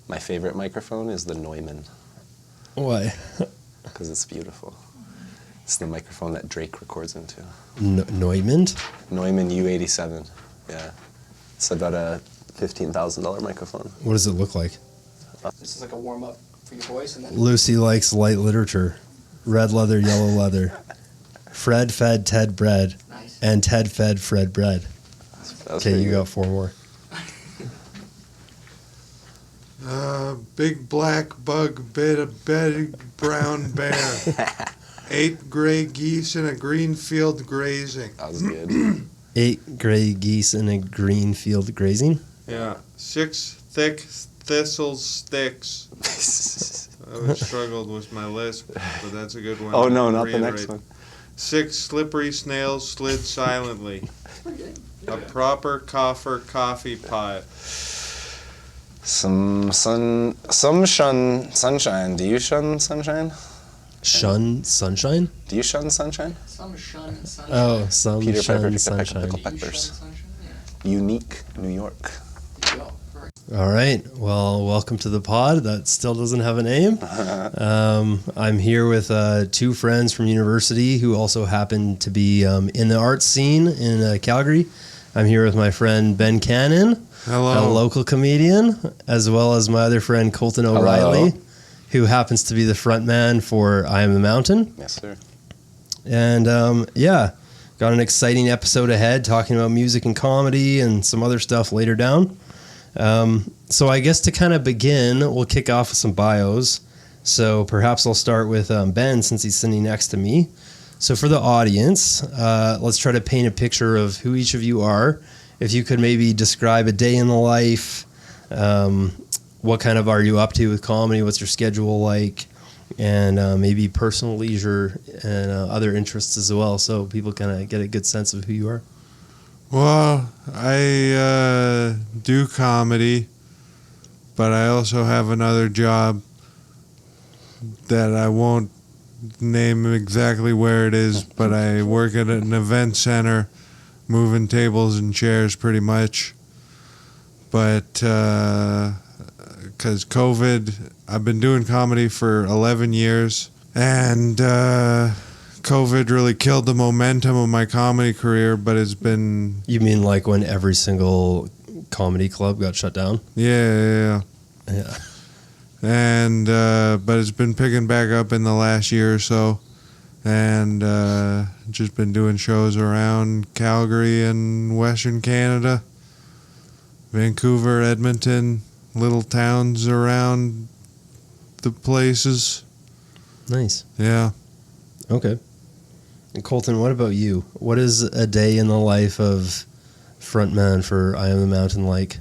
my favorite microphone is the Neumann. Why? Because it's beautiful. It's the microphone that Drake records into. Neumann? Neumann U87, yeah. It's about a $15,000 microphone. What does it look like? This is like a warm-up for your voice. And then Lucy likes light literature. Red leather, yellow leather. Fred fed Ted bread. Nice. And Ted fed Fred bread. Okay, you got 4 more. Big black bug bit a big brown bear. 8 gray geese in a green field grazing. That was good. 8 gray geese in a green field grazing. Yeah. 6 thick thistle sticks. I struggled with my lisp, but that's a good one. Oh no, not the next one. 6 slippery snails slid silently. A proper coffer coffee pot. Some sunshine. Do you shun sunshine? Shun sunshine? Do you shun sunshine? some shun sunshine. Oh, some Peter shun Piper, sunshine. Pickle Do you shun Peppers. sunshine? Yeah. Unique, New York. There you go. Perfect. All right. Well, welcome to the pod. That still doesn't have a name. I'm here with 2 friends from university who also happen to be in the arts scene in Calgary. I'm here with my friend Ben Cannon, Hello. a local comedian, as well as my other friend Colton O'Reilly, Hello. who happens to be the front man for I Am the Mountain. Yes, sir. And got an exciting episode ahead talking about music and comedy and some other stuff later down. So I guess to kind of begin, we'll kick off with some bios. So perhaps I'll start with Ben, since he's sitting next to me. So for the audience, let's try to paint a picture of who each of you are. If you could maybe describe a day in the life, what kind of are you up to with comedy? What's your schedule like? And maybe personal leisure and other interests as well, so people kind of get a good sense of who you are. Well, I do comedy, but I also have another job that I won't name exactly where it is, but I work at an event center, moving tables and chairs pretty much. But because COVID, I've been doing comedy for 11 years, and COVID really killed the momentum of my comedy career, but it's been... You mean like when every single comedy club got shut down? Yeah. Yeah. And but it's been picking back up in the last year or so, and just been doing shows around Calgary and Western Canada, Vancouver, Edmonton, little towns around the places. Nice. Yeah. Okay. And Colton, what about you? What is a day in the life of frontman for I Am the Mountain like?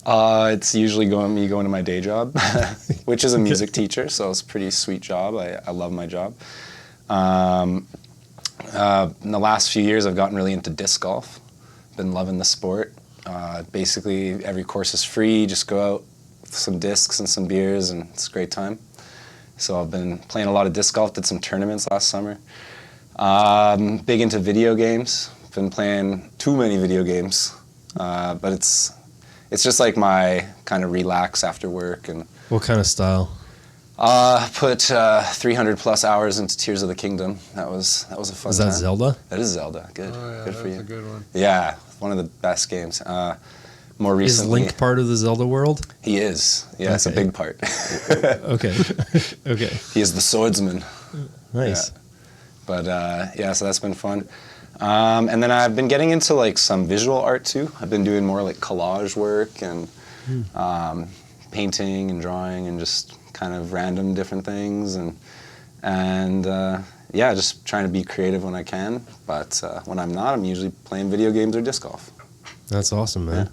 It's usually me going to my day job, which is a music teacher, so it's a pretty sweet job. I love my job. In the last few years, I've gotten really into disc golf. Been loving the sport. Basically, every course is free. Just go out with some discs and some beers, and it's a great time. So I've been playing a lot of disc golf, did some tournaments last summer. Big into video games. Been playing too many video games, but it's just like my kind of relax after work. And What kind of style? put 300 plus hours into Tears of the Kingdom. That was a fun Is that time. Zelda? That is Zelda. Good. Good for you. That's a good one. Yeah, one of the best games. More Is recently, Link part of the Zelda world? he is. Yeah, it's a Okay. big part. Okay. Okay. He is the swordsman. Nice. But so that's been fun. And then I've been getting into like some visual art too. I've been doing more like collage work and painting and drawing and just kind of random different things and just trying to be creative when I can. But when I'm not, I'm usually playing video games or disc golf. That's awesome, man.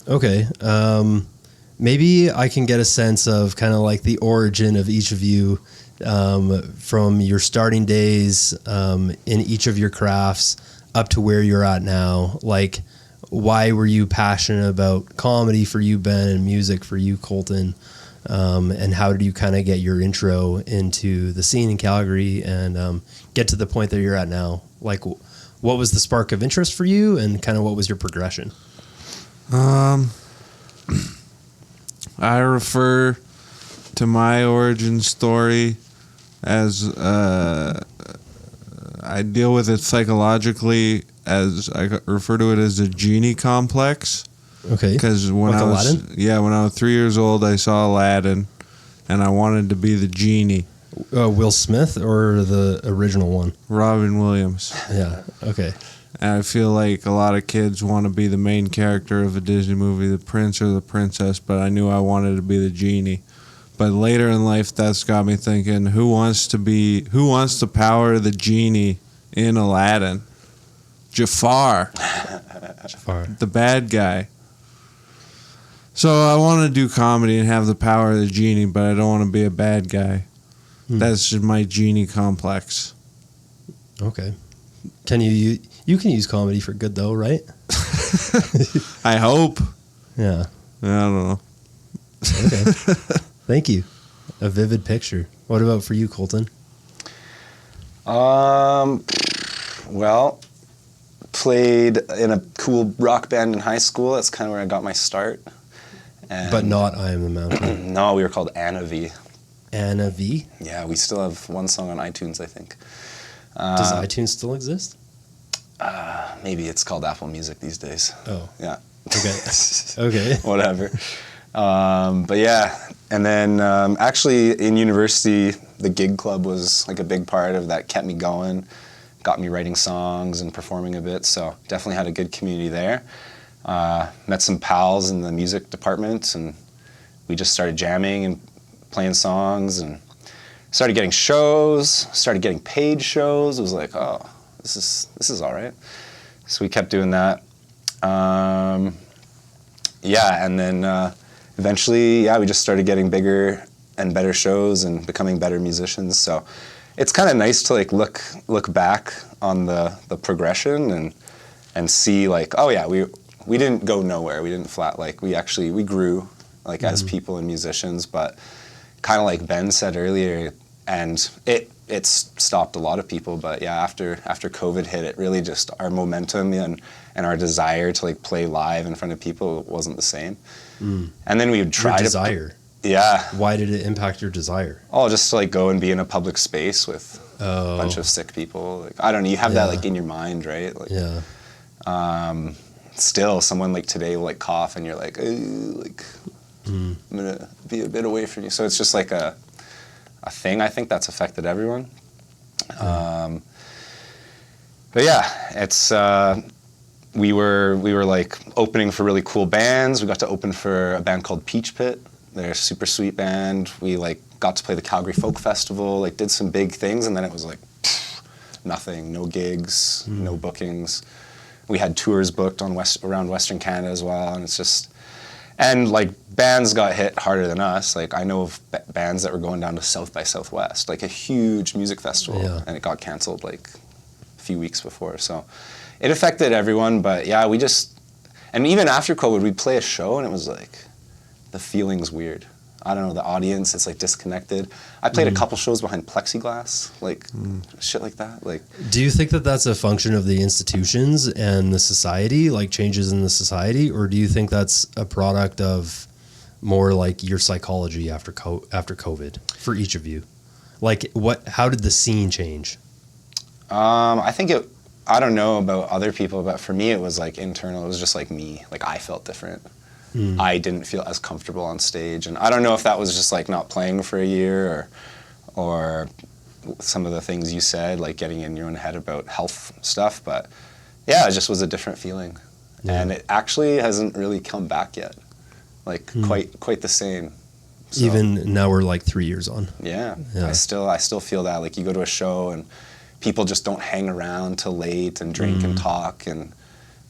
Okay. Maybe I can get a sense of kind of like the origin of each of you from your starting days in each of your crafts up to where you're at now. Like, why were you passionate about comedy for you, Ben, and music for you, Colton? And how did you kind of get your intro into the scene in Calgary and get to the point that you're at now? Like, what was the spark of interest for you, and kind of what was your progression? I refer to my origin story as I deal with it psychologically as I refer to it as the genie complex. Okay. Because when Like I was Aladdin? when I was 3 years old, I saw Aladdin, and I wanted to be the genie. Will Smith or the original one? Robin Williams. Yeah. Okay. And I feel like a lot of kids want to be the main character of a Disney movie, the prince or the princess, but I knew I wanted to be the genie. But later in life, that's got me thinking, who wants to power the genie in Aladdin? Jafar, the bad guy. So I want to do comedy and have the power of the genie, but I don't want to be a bad guy. That's just my genie complex. Okay. Can you can use comedy for good though, right? I hope. Yeah. I don't know. Okay. Thank you. A vivid picture. What about for you, Colton? Well, played in a cool rock band in high school. That's kind of where I got my start. And But not I Am the Mountain. no, we were called Anna V. Anna V? Yeah, we still have one song on iTunes, I think. Does iTunes still exist? Maybe it's called Apple Music these days. Oh. Yeah. Okay. Okay. Whatever. But yeah, and then actually in university, the gig club was like a big part of that, kept me going, got me writing songs and performing a bit. So definitely had a good community there. Met some pals in the music department, and we just started jamming and playing songs, and started getting shows, started getting paid shows. It was like, oh, this is all right. So we kept doing that. Yeah, and then eventually, we just started getting bigger and better shows and becoming better musicians. So it's kind of nice to like look back on the progression and see like, oh yeah, we didn't go nowhere. We didn't flat. Like we grew like as people and musicians, but kind of like Ben said earlier, and it stopped a lot of people. But yeah, after COVID hit, it really just, our momentum and our desire to like play live in front of people wasn't the same. And then we would try Your desire. Yeah. Why did it impact your desire? Oh, just to like go and be in a public space with a bunch of sick people. Like, I don't know, you have that like in your mind, right? Like, Yeah. Still, someone like today will like cough, and you're like, like I'm gonna be a bit away from you. So it's just like a thing. I think that's affected everyone. But yeah, it's we were like opening for really cool bands. We got to open for a band called Peach Pit. They're a super sweet band. We like got to play the Calgary Folk Festival. Like did some big things, and then it was like nothing. No gigs, no bookings. We had tours booked on around Western Canada as well, and it's just, and like bands got hit harder than us. Like I know of bands that were going down to South by Southwest, like a huge music festival, and it got canceled like a few weeks before. So it affected everyone, but yeah, we just, and even after COVID, we'd play a show and it was like, the feeling's weird. I don't know, the audience, it's like disconnected. I played a couple shows behind plexiglass, like shit like that. Like, do you think that that's a function of the institutions and the society, like changes in the society, or do you think that's a product of more like your psychology after COVID for each of you? Like, how did the scene change? I think I don't know about other people, but for me it was like internal. It was just like me. Like I felt different. I didn't feel as comfortable on stage, and I don't know if that was just like not playing for a year or some of the things you said, like getting in your own head about health stuff, but yeah, it just was a different feeling. And it actually hasn't really come back yet, like quite the same. So, even now we're like 3 years on. Yeah. I still feel that, like you go to a show and people just don't hang around till late and drink and talk, and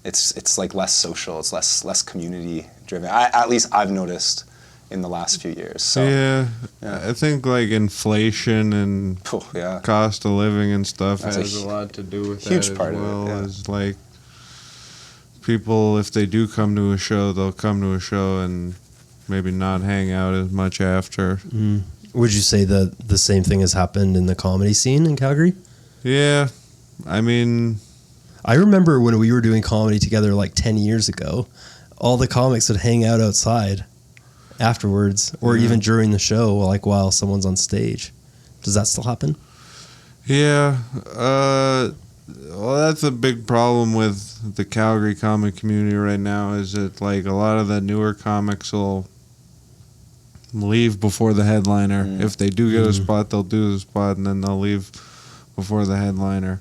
it's like less social, it's less community driven. At least I've noticed in the last few years. So Yeah. I think like inflation and cost of living and stuff That's has a a lot to do with huge that part as of it, well. yeah. Is like people, if they do come to a show, they'll come to a show and maybe not hang out as much after. Would you say that the same thing has happened in the comedy scene in Calgary? Yeah. I mean, I remember when we were doing comedy together like 10 years ago, all the comics would hang out outside afterwards, or even during the show, like while someone's on stage. Does that still happen? Yeah. Well, that's a big problem with the Calgary comic community right now, is that like a lot of the newer comics will leave before the headliner. If they do get a spot, they'll do the spot, and then they'll leave before the headliner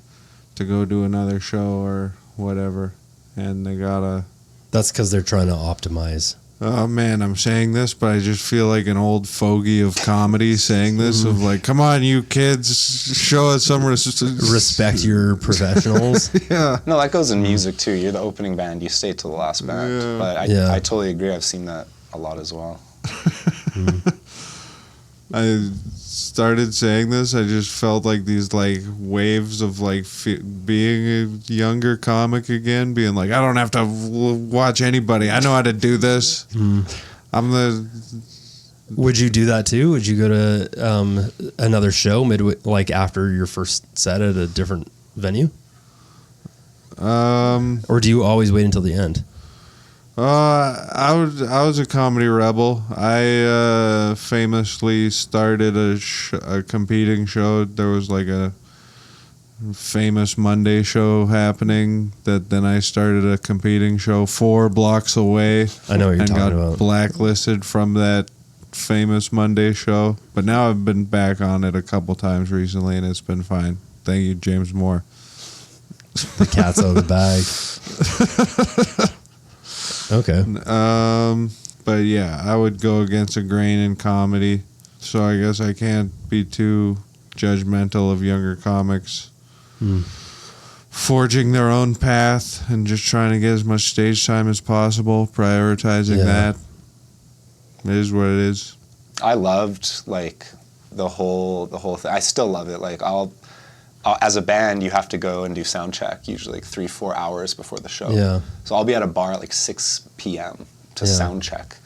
to go do another show or whatever. And they gotta... That's because they're trying to optimize. Oh man, I'm saying this, but I just feel like an old fogey of comedy saying this, of like, come on, you kids, show us some Respect your professionals. Yeah. No, that goes in music too. You're the opening band, you stay till the last band. Yeah. But I totally agree. I've seen that a lot as well. I started saying this, I just felt like these like waves of like being a younger comic again, being like, I don't have to watch anybody. I know how to do this. I'm the... Would you do that too? Would you go to another show midway, like after your first set at a different venue? Or do you always wait until the end? I was a comedy rebel. I famously started a competing show. There was like a famous Monday show happening that then I started a competing show 4 blocks away. I know what you're and talking got about. blacklisted from that famous Monday show. But now I've been back on it a couple times recently, and it's been fine. Thank you, James Moore. The cat's out of the bag. Okay. But yeah, I would go against a grain in comedy, so I guess I can't be too judgmental of younger comics forging their own path and just trying to get as much stage time as possible, prioritizing that. It is what it is. I loved like the whole thing. I still love it. Like I'll as a band, you have to go and do sound check usually like 3-4 hours before the show. Yeah. So I'll be at a bar at like 6 p.m. to Yeah. sound check,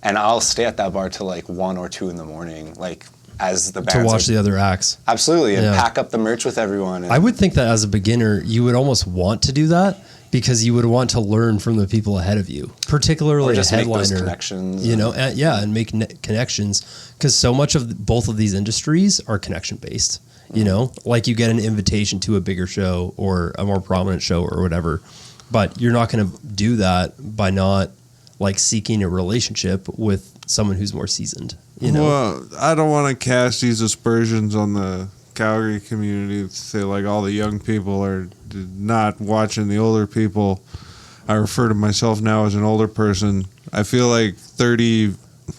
and I'll stay at that bar till like 1 or 2 in the morning, like as the To band watch the other acts. absolutely, and Yeah. pack up the merch with everyone. And I would think that as a beginner, you would almost want to do that because you would want to learn from the people ahead of you, particularly or just a make headliner. those connections. You know, and make connections, because so much of both of these industries are connection based. You know, like you get an invitation to a bigger show or a more prominent show or whatever, but you're not going to do that by not like seeking a relationship with someone who's more seasoned. You know, Well, I don't want to cast these aspersions on the Calgary community to say like all the young people are not watching the older people. I refer to myself now as an older person. I feel like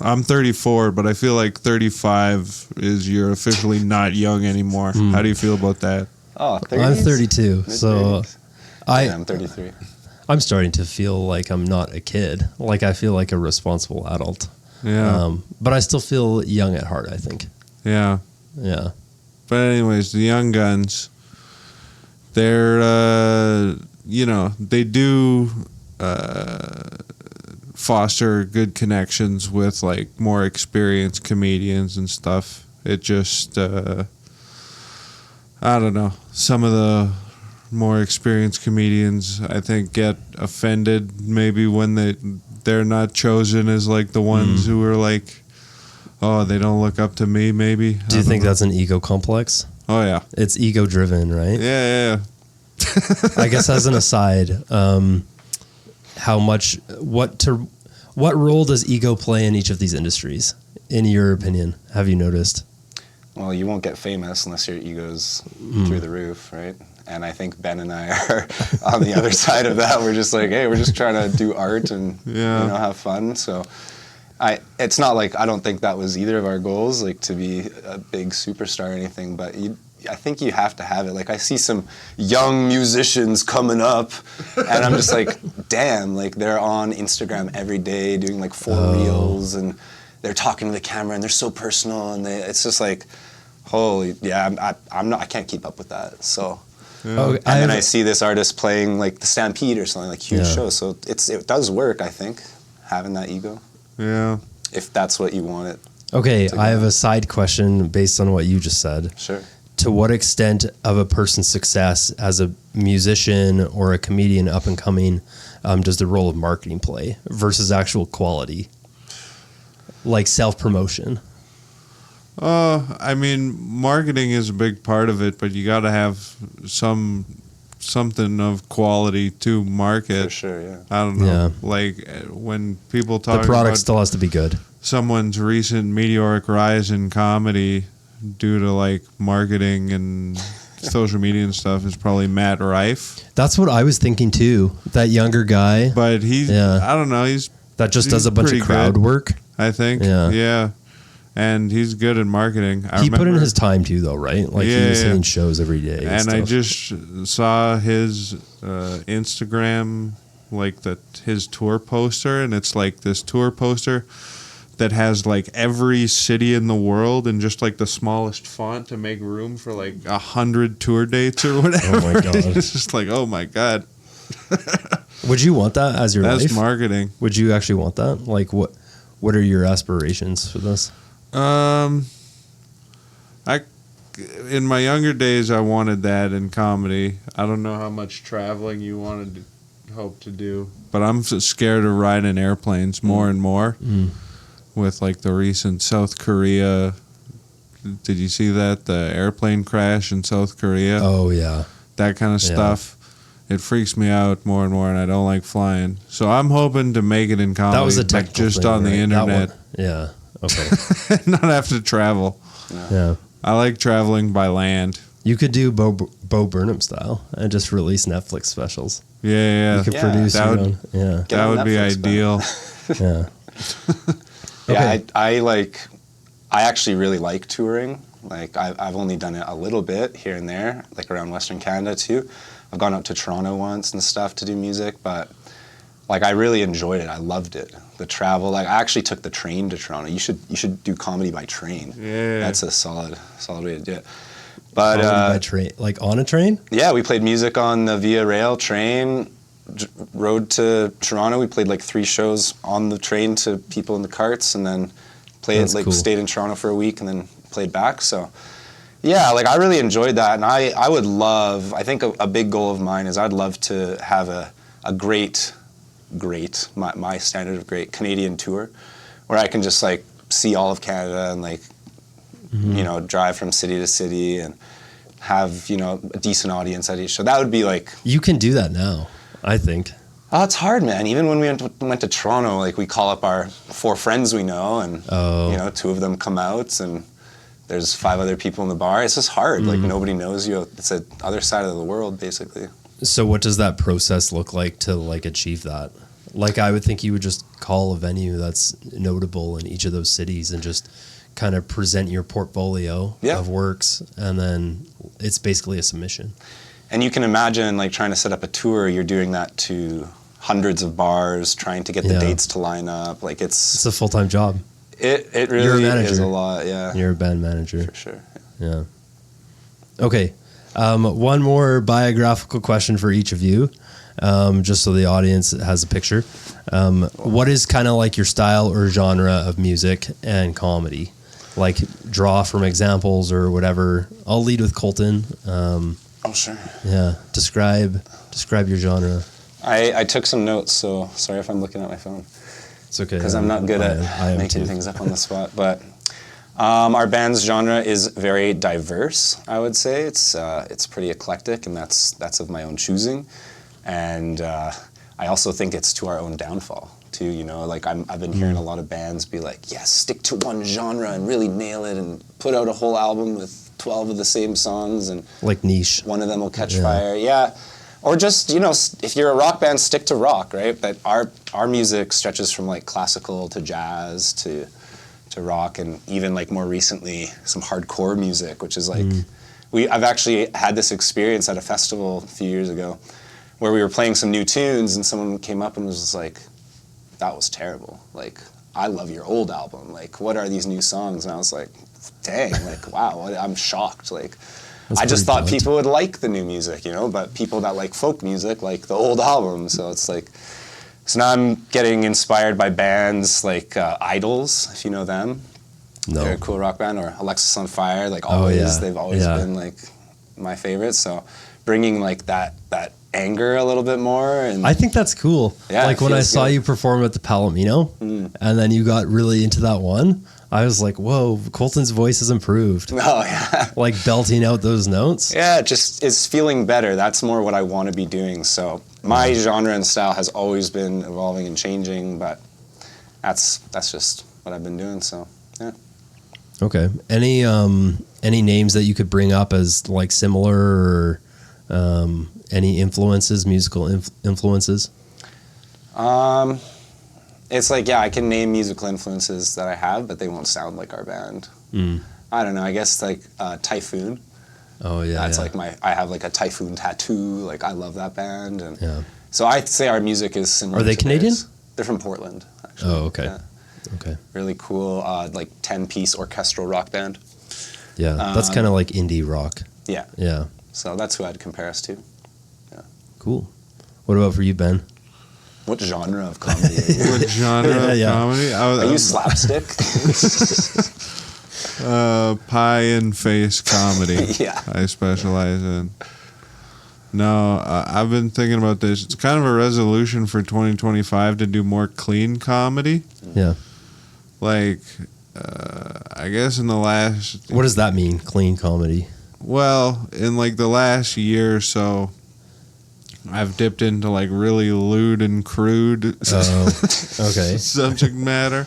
I'm 34, but I feel like 35 is you're officially not young anymore. How do you feel about that? Oh, 30s? I'm 32, so Mid-30s. I I'm 33. I'm starting to feel like I'm not a kid. Like I feel like a responsible adult. Yeah. But I still feel young at heart, I think. Yeah. Yeah. But anyways, the young guns, they're, they do foster good connections with like more experienced comedians and stuff. It just, I don't know. Some of the more experienced comedians, I think, get offended maybe when they're not chosen as like the ones who are like, oh, they don't look up to me, maybe. Do you think that's an ego complex? Oh, yeah. It's ego driven, right? Yeah. I guess as an aside, what role does ego play in each of these industries, in your opinion? Have you noticed? Well, you won't get famous unless your ego's through the roof, right? And I think Ben and I are on the other side of that. We're just like, hey, we're just trying to do art and have fun. So it's not like I don't think that was either of our goals, like to be a big superstar or anything. But I think you have to have it. Like I see some young musicians coming up, and I'm just like, damn, like they're on Instagram every day doing like 4 reels, and they're talking to the camera, and they're so personal, and it's just like, holy, yeah, I can't keep up with that. So. Oh, And then I see this artist playing like the Stampede or something, like huge shows. So it does work, I think, having that ego. Yeah. If that's what you want it. Okay, I have a side question based on what you just said. Sure. To what extent of a person's success as a musician or a comedian up and coming does the role of marketing play versus actual quality? like self-promotion? I mean, marketing is a big part of it, but you got to have something of quality to market. For sure, yeah. I don't know. Yeah. Like when people talk The product about still has to be good. someone's recent meteoric rise in comedy due to like marketing and social media and stuff is probably Matt Rife. That's what I was thinking too. That younger guy But he's, Yeah. I don't know, that just he's does a bunch of pretty crowd good, work. I think. Yeah. Yeah. And he's good at marketing. He put in his time too, though, right? Like he was Yeah. hitting shows every day. And I stuff. just saw his Instagram, like his tour poster, and it's like this tour poster that has like every city in the world and just like the smallest font to make room for like 100 tour dates or whatever. Oh my God. It's just like, oh my God, Would you want that as your that's life? marketing. Would you actually want that? Like, what are your aspirations for this? In my younger days, I wanted that in comedy. I don't know how much traveling you wanted to hope to do, but I'm scared of riding airplanes more and more. With like the recent South Korea, did you see that, the airplane crash in South Korea? Oh yeah, That kind of Yeah. stuff. It freaks me out more and more, and I don't like flying. So I'm hoping to make it in comedy, that was a but technical just thing, on the right? That internet, one- Yeah. Okay. not have to travel. Yeah. I like traveling by land. You could do Bo Burnham style and just release Netflix specials. Yeah. You could Yeah, produce that your would- own. Yeah. Get That on would be Netflix, Ben. ideal. Yeah. Yeah, Okay. I actually really like touring. Like I've only done it a little bit here and there, like around Western Canada too. I've gone up to Toronto once and stuff to do music, but like I really enjoyed it. I loved it. The travel. Like I actually took the train to Toronto. You should do comedy by train. Yeah. That's a solid way to do it. But Comedy by train, like on a train. yeah, we played music on the Via Rail train. Rode to Toronto. We played like 3 shows on the train to people in the carts, and then That's cool. stayed in Toronto for a week, and then played back. So yeah, like I really enjoyed that, and I would love. I think a big goal of mine is I'd love to have a great my standard of great Canadian tour, where I can just like see all of Canada and like drive from city to city and have a decent audience at each show. That would be like. You can do that now, I think. Oh, it's hard, man. Even when we went to Toronto, like we call up our 4 friends we know, and 2 of them come out, and there's 5 other people in the bar. It's just hard. Like nobody knows you. It's the other side of the world, basically. So what does that process look like to like achieve that? Like I would think you would just call a venue that's notable in each of those cities and just kind of present your portfolio of works, and then it's basically a submission. And you can imagine like trying to set up a tour. You're doing that to hundreds of bars, trying to get the dates to line up. Like It's a full-time job. It You're a really manager. is a lot. Yeah, You're a band manager. for sure. Yeah. Okay. One more biographical question for each of you, just so the audience has a picture. What is kind of like your style or genre of music and comedy? Like draw from examples or whatever. I'll lead with Colton. Oh, sure. Yeah. Describe your genre. I took some notes, so sorry if I'm looking at my phone. It's okay. Because I'm not good I at am making too. things up on the spot. But our band's genre is very diverse, I would say. It's pretty eclectic, and that's of my own choosing. And I also think it's to our own downfall, too. Like I've been hearing a lot of bands be like, yes, stick to one genre and really nail it and put out a whole album with 12 of the same songs, and Like niche. one of them will catch fire. Yeah. Or just, if you're a rock band, stick to rock, right? But our music stretches from like classical to jazz to rock, and even like more recently some hardcore music, which is like I've actually had this experience at a festival a few years ago where we were playing some new tunes, and someone came up and was just like, that was terrible. Like, I love your old album. Like, what are these new songs? And I was like, dang, like, wow, I'm shocked. Like, That's I just pretty thought blunt. people would like the new music, but people that like folk music like the old album. So it's like, so now I'm getting inspired by bands like Idols, if you know them. No. They're a cool rock band, or Alexis on Fire. Like always, yeah. they've always Yeah. been like my favorite. So bringing like that anger a little bit more. And I think that's cool. Yeah, like it when I feels saw good. you perform at the Palomino, and then you got really into that one, I was like, whoa, Colton's voice has improved. oh yeah. Like belting out those notes. Yeah, it just is feeling better. That's more what I want to be doing. So my genre and style has always been evolving and changing, but that's just what I've been doing. So yeah. Okay. Any names that you could bring up as like similar or any influences, musical influences? It's like, yeah, I can name musical influences that I have, but they won't sound like our band. I don't know. I guess like Typhoon. Oh yeah. That's yeah. like I have like a Typhoon tattoo. Like I love that band, and Yeah. so I'd say our music is similar. Are they to Canadian? theirs. They're from Portland. Actually. Oh, okay. Yeah. Okay. Really cool, like 10-piece orchestral rock band. Yeah. That's kind of like indie rock. Yeah. Yeah. So that's who I'd compare us to. Cool. What about for you, Ben? What genre of comedy are you? What genre Yeah, of yeah. comedy? Are you slapstick? Pie and face comedy. Yeah. I specialize in. No, I've been thinking about this. It's kind of a resolution for 2025 to do more clean comedy. Yeah. Like, I guess in the last, What does that mean? Clean comedy. well, in like the last year or so, I've dipped into like really lewd and crude Okay. subject matter.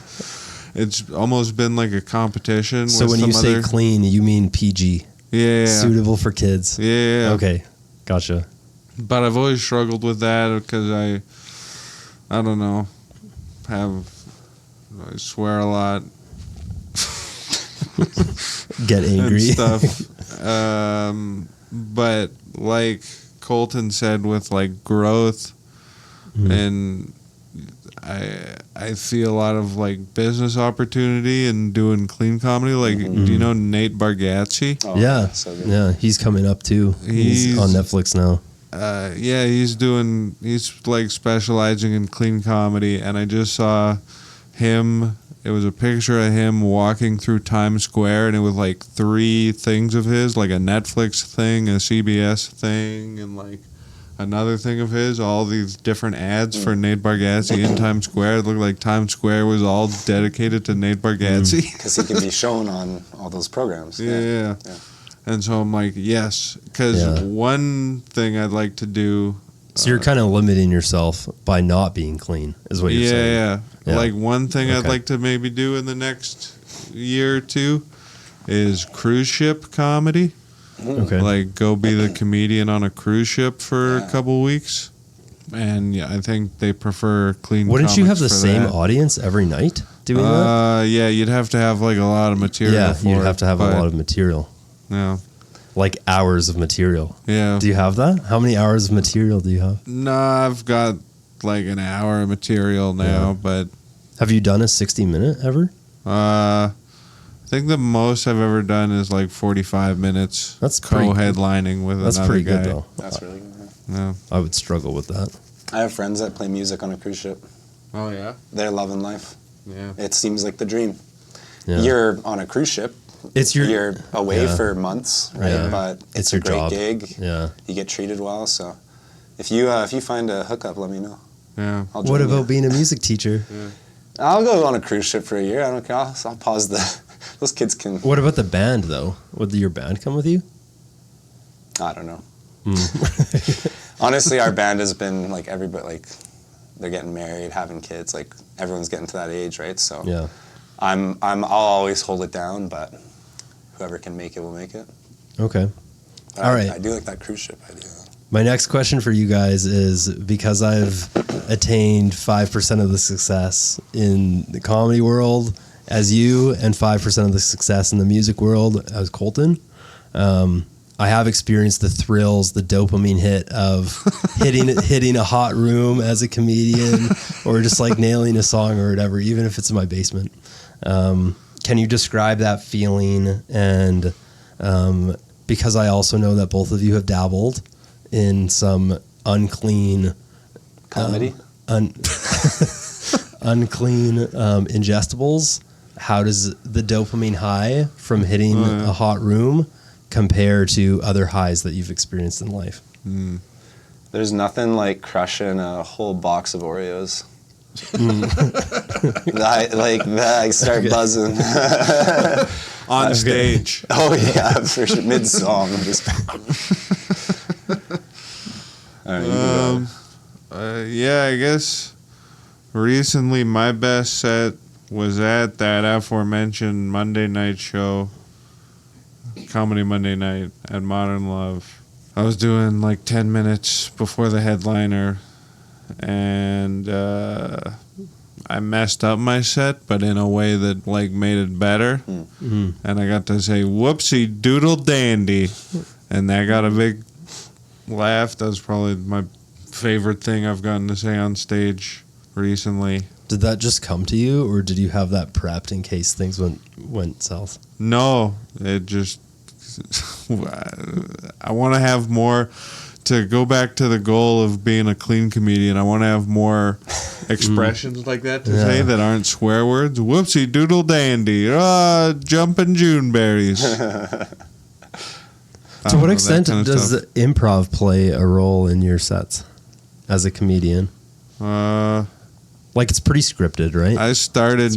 It's almost been like a competition. So with when you some say other, clean, you mean PG, yeah, suitable for kids. yeah, Okay. Gotcha. But I've always struggled with that because I don't know, I swear a lot Get angry. and stuff. But like Colton said, with like growth, and I see a lot of like business opportunity in doing clean comedy. Like, do you know Nate Bargatze? Oh, Yeah. So good. Yeah. He's coming up too. He's He's- on Netflix now. Yeah, he's like specializing in clean comedy, and I just saw him. It was a picture of him walking through Times Square, and it was like 3 things of his, like a Netflix thing, a CBS thing, and like another thing of his, all these different ads for Nate Bargatze in Times Square. It looked like Times Square was all dedicated to Nate Bargatze. Because he can be shown on all those programs. Yeah. Yeah. And so I'm like, yes, because Yeah. one thing I'd like to do. So you're kind of limiting yourself by not being clean, is what you're saying. Yeah. Yeah. Like one thing I'd Okay. like to maybe do in the next year or two is cruise ship comedy. Okay. Like go be the comedian on a cruise ship for Yeah. a couple weeks. And yeah, I think they prefer clean. Wouldn't you have the comics for same that. audience every night doing that? Yeah, you'd have to have like a lot of material. Yeah, for you'd it, have to have a but, lot of material, Yeah, like hours of material. yeah. Do you have that? How many hours of material do you have? No, I've got like an hour of material now, Yeah. but Have you done a 60-minute ever? I think the most I've ever done is like 45 minutes. That's pretty- co-headlining with That's another pretty guy. good though. That's really good. Yeah. I would struggle with that. I have friends that play music on a cruise ship. Oh yeah. They're loving life. Yeah. It seems like the dream. Yeah. You're on a cruise ship. It's your You're away yeah. for months, right? Yeah. But It's it's your a great job. gig. Yeah. You get treated well. So if you find a hookup, let me know. Yeah. I'll What join about you. being a music teacher? I'll go on a cruise ship for a year. I don't care. I'll pause the. Those kids can. What about the band though? Would your band come with you? I don't know. Honestly, our band has been like everybody like they're getting married, having kids. Like everyone's getting to that age, right? So Yeah. I'll always hold it down, but whoever can make it will make it. Okay. But All I, right. I do like that cruise ship idea. My next question for you guys is, because I've attained 5% of the success in the comedy world as you and 5% of the success in the music world as Colton, I have experienced the thrills, the dopamine hit of hitting a hot room as a comedian or just like nailing a song or whatever, even if it's in my basement. Can you describe that feeling? And because I also know that both of you have dabbled in some unclean Comedy. unclean ingestibles, how does the dopamine high from hitting a hot room compare to other highs that you've experienced in life? The There's nothing like crushing a whole box of Oreos. I start buzzing. On stage. Oh yeah, for sure. Mid-song, I'm just. All right, you can go. Yeah, I guess recently my best set was at that aforementioned Monday night show, Comedy Monday Night at Modern Love. I was doing like 10 minutes before the headliner, and I messed up my set, but in a way that like made it better. Mm-hmm. And I got to say, whoopsie doodle dandy. And that got a big laugh. That was probably my favorite thing I've gotten to say on stage recently. Did that just come to you, or did you have that prepped in case things went south? No, it just, I want to have more, to go back to the goal of being a clean comedian, I want to have more expressions like that to say that aren't swear words. Whoopsie doodle dandy. Jumping Juneberries. To what extent does the improv play a role in your sets as a comedian? Like, it's pretty scripted, right? I started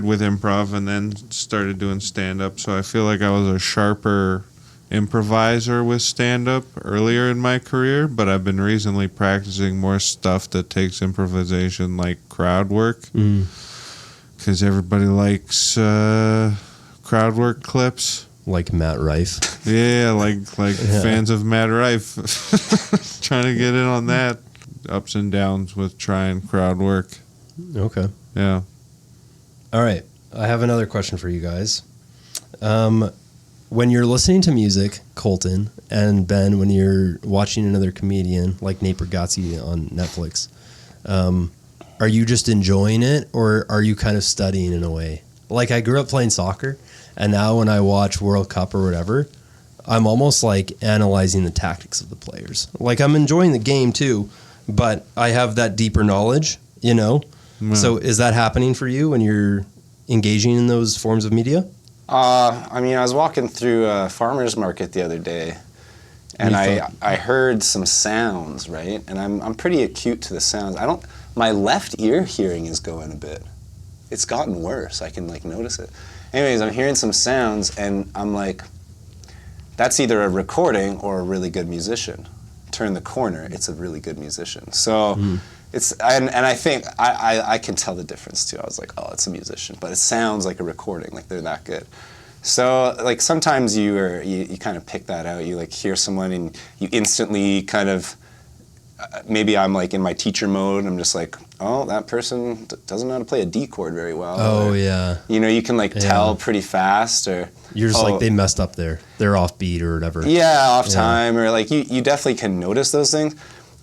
with improv and then started doing stand-up, so I feel like I was a sharper improviser with stand-up earlier in my career, but I've been recently practicing more stuff that takes improvisation, like crowd work, because everybody likes crowd work clips. Like Matt Rife. Yeah, like fans of Matt Rife. Trying to get in on that. Ups and downs with trying crowd work. Okay. Yeah. All right. I have another question for you guys. When you're listening to music, Colton and Ben, when you're watching another comedian like Nate Bargatze on Netflix, are you just enjoying it, or are you kind of studying in a way? Like, I grew up playing soccer, and now when I watch World Cup or whatever, I'm almost like analyzing the tactics of the players. Like, I'm enjoying the game too, but I have that deeper knowledge, you know? Yeah. So is that happening for you when you're engaging in those forms of media? I mean, I was walking through a farmer's market the other day, and I heard some sounds, right? And I'm pretty acute to the sounds. My left ear hearing is going a bit. It's gotten worse. I can like notice it. Anyways, I'm hearing some sounds, and I'm like, that's either a recording or a really good musician. Turn the corner, it's a really good musician. So it's, and I think I can tell the difference too. I was like, oh, it's a musician, but it sounds like a recording, like they're that good. So like sometimes you kind of pick that out. You like hear someone and you instantly kind of, maybe I'm like in my teacher mode. I'm just like, oh, that person doesn't know how to play a D chord very well. Oh, or, yeah. You know, you can like tell pretty fast, or you're just like, they messed up there. They're off beat or whatever. Yeah, off time, or like you definitely can notice those things.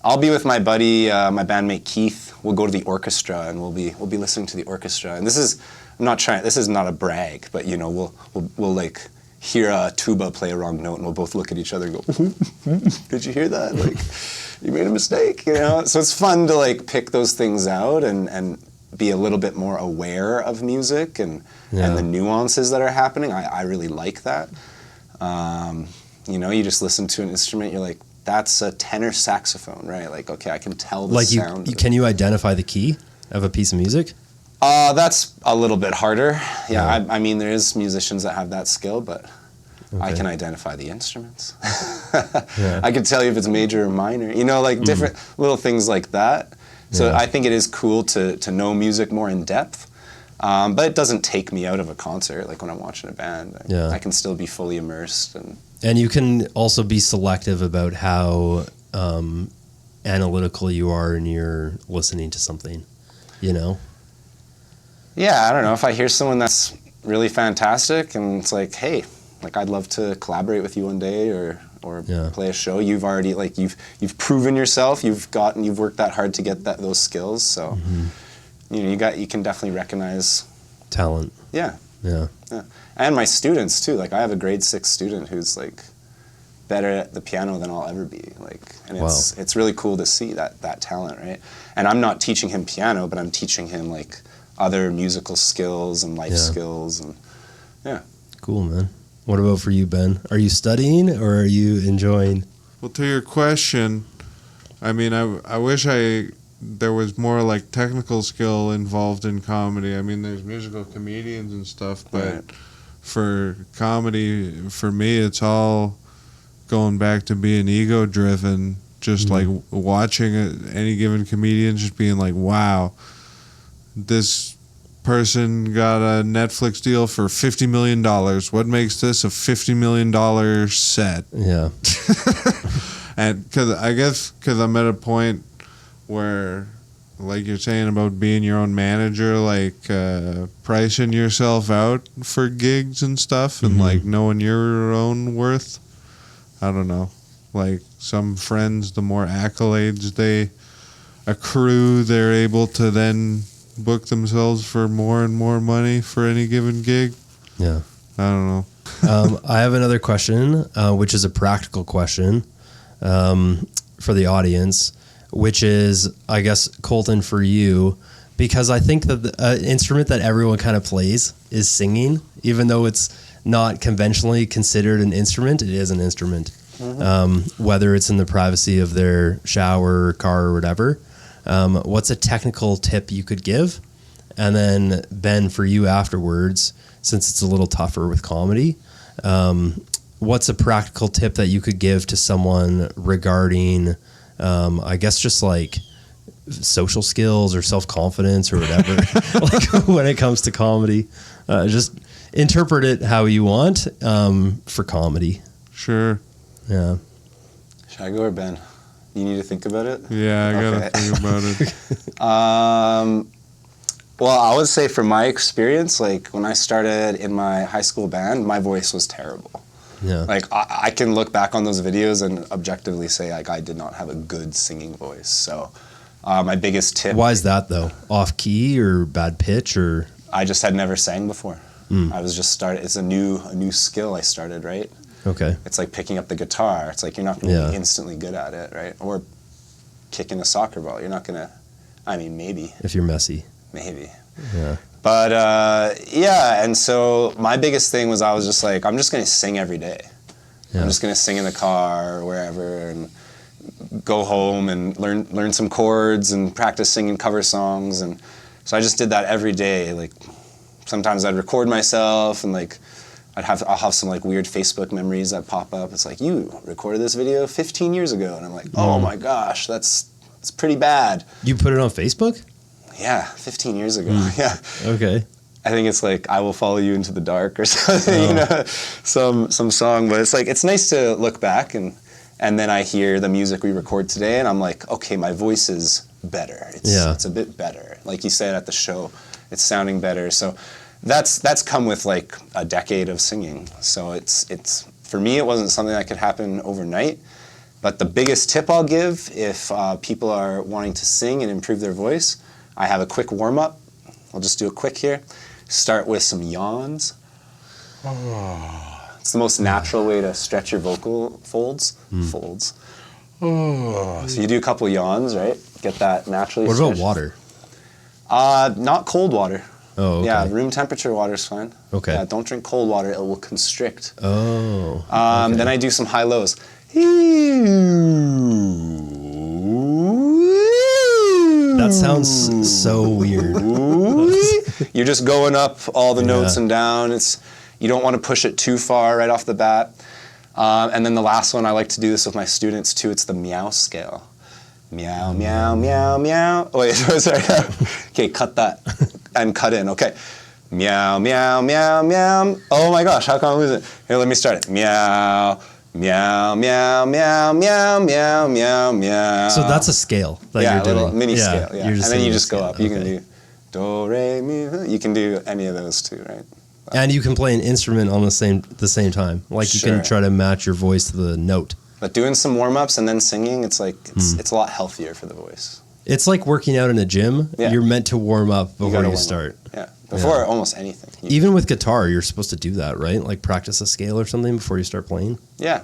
I'll be with my buddy, my bandmate Keith. We'll go to the orchestra and we'll be listening to the orchestra. And this is not a brag, but you know, we'll like hear a tuba play a wrong note and we'll both look at each other and go, did you hear that? Like, you made a mistake, you know? So it's fun to like pick those things out and be a little bit more aware of music and the nuances that are happening. I really like that. You know, you just listen to an instrument, you're like, that's a tenor saxophone, right? Like, okay, I can tell the sound. Can you identify the key of a piece of music? That's a little bit harder. Yeah, I mean, there is musicians that have that skill, but I can identify the instruments. I can tell you if it's major or minor. You know, like different little things like that. So I think it is cool to know music more in depth. But it doesn't take me out of a concert. Like when I'm watching a band, I can still be fully immersed. And you can also be selective about how analytical you are in your listening to something, you know? Yeah, I don't know. If I hear someone that's really fantastic and it's like, hey, like I'd love to collaborate with you one day or play a show. You've already like you've proven yourself. You've worked that hard to get those skills. So you know you can definitely recognize talent. Yeah. Yeah. And my students too. Like I have a grade 6 student who's like better at the piano than I'll ever be. Like, and it's really cool to see that talent, right? And I'm not teaching him piano, but I'm teaching him like other musical skills and life skills and Cool, man. What about for you, Ben? Are you studying or are you enjoying? Well, to your question, I mean, I wish there was more like technical skill involved in comedy. I mean, there's musical comedians and stuff, but Right. for comedy, for me, it's all going back to being ego driven. Just like watching any given comedian, just being like, wow, this person got a Netflix deal for $50 million. What makes this a $50 million set? Yeah. And because I'm at a point where, like you're saying about being your own manager, like pricing yourself out for gigs and stuff, and like knowing your own worth. I don't know. Like some friends, the more accolades they accrue, they're able to then book themselves for more and more money for any given gig. Yeah. I don't know. I have another question, which is a practical question for the audience, which is, I guess, Colton, for you, because I think that the instrument that everyone kind of plays is singing, even though it's not conventionally considered an instrument. It is an instrument, whether it's in the privacy of their shower or car or whatever. What's a technical tip you could give? And then, Ben, for you afterwards, since it's a little tougher with comedy, what's a practical tip that you could give to someone regarding, I guess, just like social skills or self-confidence or whatever, like when it comes to comedy? Just interpret it how you want for comedy. Sure. Yeah. Should I go or Ben? You need to think about it? Yeah, I gotta Okay. think about it. Well, I would say from my experience, like when I started in my high school band, my voice was terrible. Yeah. Like I can look back on those videos and objectively say like I did not have a good singing voice. So my biggest tip, Why is that though? Off key or bad pitch or? I just had never sang before. I was just started. It's a new skill I started, right? Okay. It's like picking up the guitar. It's like you're not going to Yeah. be instantly good at it, right? Or kicking a soccer ball. You're not going to. I mean, maybe. If you're messy. Maybe. Yeah. But yeah, and so my biggest thing was I was just like, I'm just going to sing every day. Yeah. I'm just going to sing in the car or wherever and go home and learn some chords and practice singing cover songs. And so I just did that every day. Like sometimes I'd record myself and like I'll have some like weird Facebook memories that pop up. It's like, you recorded this video 15 years ago. And I'm like, oh my gosh, it's pretty bad. You put it on Facebook? Yeah, 15 years ago. Yeah. Okay. I think it's like I Will Follow You Into the Dark or something, you know, some song. But it's like it's nice to look back and then I hear the music we record today and I'm like, okay, my voice is better. It's a bit better. Like you said at the show, it's sounding better. So that's come with like a decade of singing. So it's for me it wasn't something that could happen overnight. But the biggest tip I'll give if people are wanting to sing and improve their voice, I have a quick warm up. I'll just do a quick here. Start with some yawns. It's the most natural way to stretch your vocal folds. So you do a couple yawns, right? Get that naturally What about stretched. water? Not cold water. Oh, okay. Yeah, room temperature water is fine. Okay. Yeah, don't drink cold water; it will constrict. Oh. Okay. Then I do some high lows. That sounds so weird. You're just going up all the notes Yeah. and down. You don't want to push it too far right off the bat. And then the last one, I like to do this with my students too. It's the meow scale. Meow, meow, meow, meow. Oh, wait, sorry. Okay, cut that and cut in. Okay. Meow, meow, meow, meow. Oh my gosh, how come I'm losing it? Here, let me start it. Meow, meow, meow, meow, meow, meow, meow, meow. So that's a scale that Yeah, you're a doing. little mini scale. Yeah, you're and then doing you a just go scale. up. You can Okay. do do, re, mi, fa. You can do any of those too, right? And you can play an instrument on the same time. Like you Sure. can try to match your voice to the note. But doing some warm-ups and then singing, it's like it's a lot healthier for the voice. It's like working out in a gym. Yeah. You're meant to warm up before gotta you warm up. start. Yeah, before almost anything. Even with guitar, you're supposed to do that, right? Like practice a scale or something before you start playing. Yeah.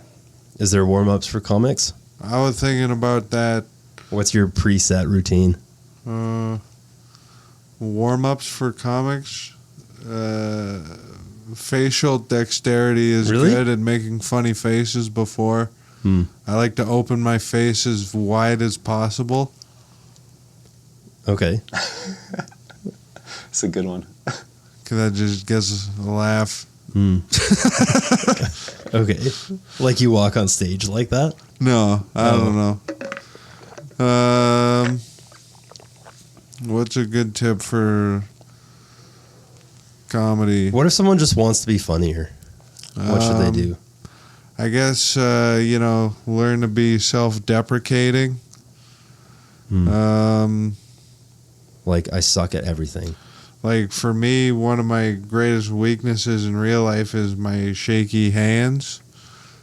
Is there warm-ups for comics? I was thinking about that. What's your preset routine? Warm-ups for comics. Facial dexterity is Really? good at making funny faces before. I like to open my face as wide as possible. Okay. It's a good one. Because that just gets a laugh. Okay. Like you walk on stage like that? No, I don't know. What's a good tip for comedy? What if someone just wants to be funnier? What should they do? I guess, learn to be self-deprecating. Like, I suck at everything. Like, for me, one of my greatest weaknesses in real life is my shaky hands.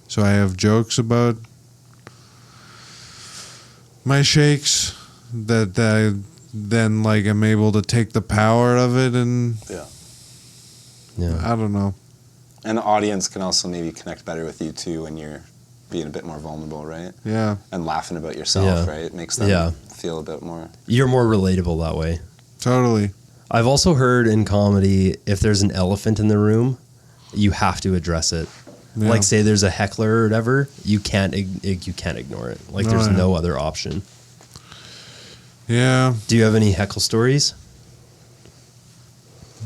So I have jokes about my shakes that I then, like, I'm able to take the power of it and... Yeah. I don't know. And the audience can also maybe connect better with you too when you're being a bit more vulnerable, right? Yeah. And laughing about yourself, Yeah. right? It makes them feel a bit more. You're more relatable that way. Totally. I've also heard in comedy, if there's an elephant in the room, you have to address it. Yeah. Like, say there's a heckler or whatever, you can't ignore it. Like, there's no other option. Yeah. Do you have any heckle stories?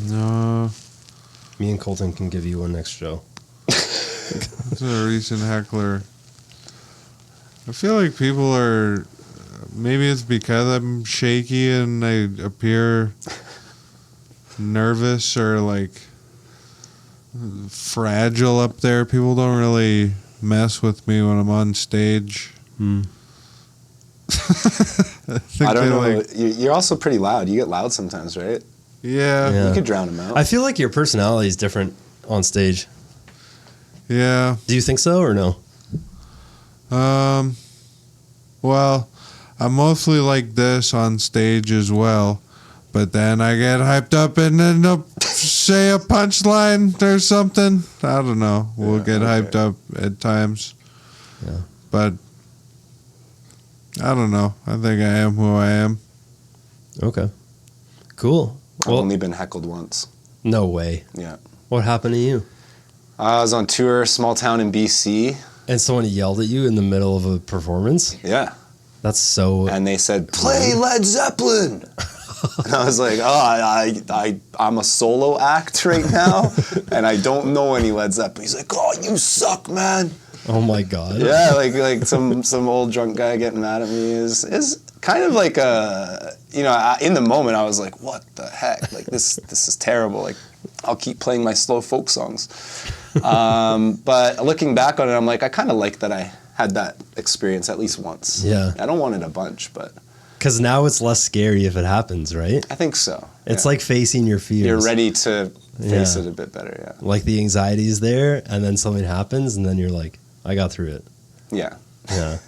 No. Me and Colton can give you one next show. It's a recent heckler. I feel like people are... Maybe it's because I'm shaky and I appear nervous or like fragile up there. People don't really mess with me when I'm on stage. I don't know. You're also pretty loud. You get loud sometimes, right? Yeah. You could drown them out. I feel like your personality is different on stage. Yeah. Do you think so or no? Well, I'm mostly like this on stage as well, but then I get hyped up and end up say a punchline or something. I don't know. We'll get hyped up at times. Yeah. But I don't know. I think I am who I am. Okay. Cool. I've only been heckled once. No way. Yeah. What happened to you? I was on tour, small town in BC. And someone yelled at you in the middle of a performance? Yeah. That's so... And they said, play Led Zeppelin. And I was like, I'm a solo act right now, and I don't know any Led Zeppelin. He's like, oh, you suck, man. Oh my God. Yeah, like some old drunk guy getting mad at me is kind of like in the moment I was like, what the heck? Like this is terrible. Like I'll keep playing my slow folk songs. But looking back on it, I'm like, I kind of like that I had that experience at least once. Yeah. I don't want it a bunch, but... Because now it's less scary if it happens, right? I think so. It's like facing your fears. You're ready to face it a bit better, yeah. Like the anxiety is there, and then something happens, and then you're like, I got through it. Yeah. Yeah.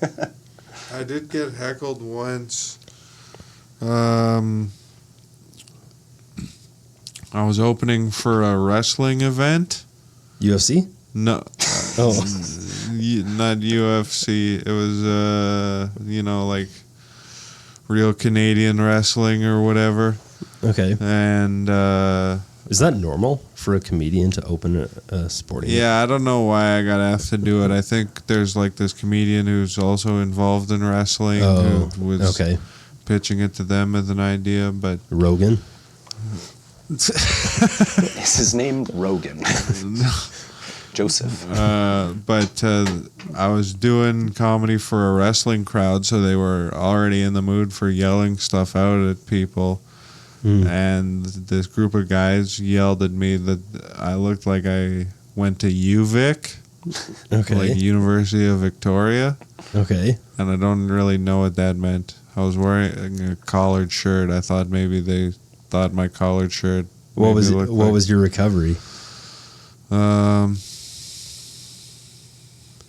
I did get heckled once. I was opening for a wrestling event. UFC? No. Oh. Not UFC. It was, like real Canadian wrestling or whatever. Okay. And, Is that normal for a comedian to open a sporting event? yeah, I don't know why I got asked to do it. I think there's like this comedian who's also involved in wrestling who was pitching it to them as an idea, but... Rogan? Is his name Rogan? Joseph. But I was doing comedy for a wrestling crowd, so they were already in the mood for yelling stuff out at people. And this group of guys yelled at me that I looked like I went to UVic, like University of Victoria. Okay. And I don't really know what that meant. I was wearing a collared shirt. I thought maybe they thought my collared shirt. What was your recovery? Or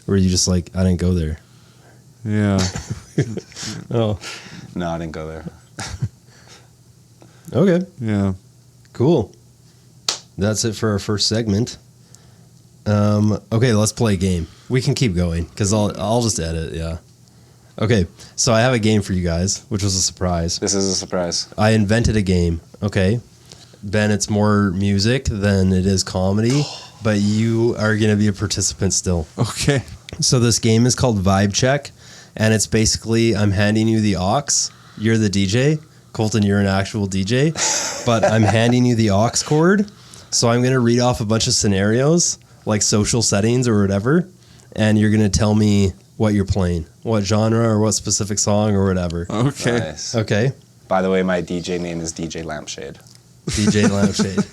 were you just like, I didn't go there? Yeah. Oh. No, I didn't go there. Okay. Yeah. Cool. That's it for our first segment. Okay, let's play a game. We can keep going because I'll just edit. Yeah. Okay, so I have a game for you guys, which was a surprise. This is a surprise. I invented a game. Okay, Ben, it's more music than it is comedy, but you are gonna be a participant still. Okay. So this game is called Vibe Check, and it's basically I'm handing you the aux. You're the DJ. Colton, you're an actual DJ, but I'm handing you the aux cord. So I'm going to read off a bunch of scenarios, like social settings or whatever, and you're going to tell me what you're playing, what genre or what specific song or whatever. Okay. Nice. Okay? By the way, my DJ name is DJ Lampshade. DJ Lampshade.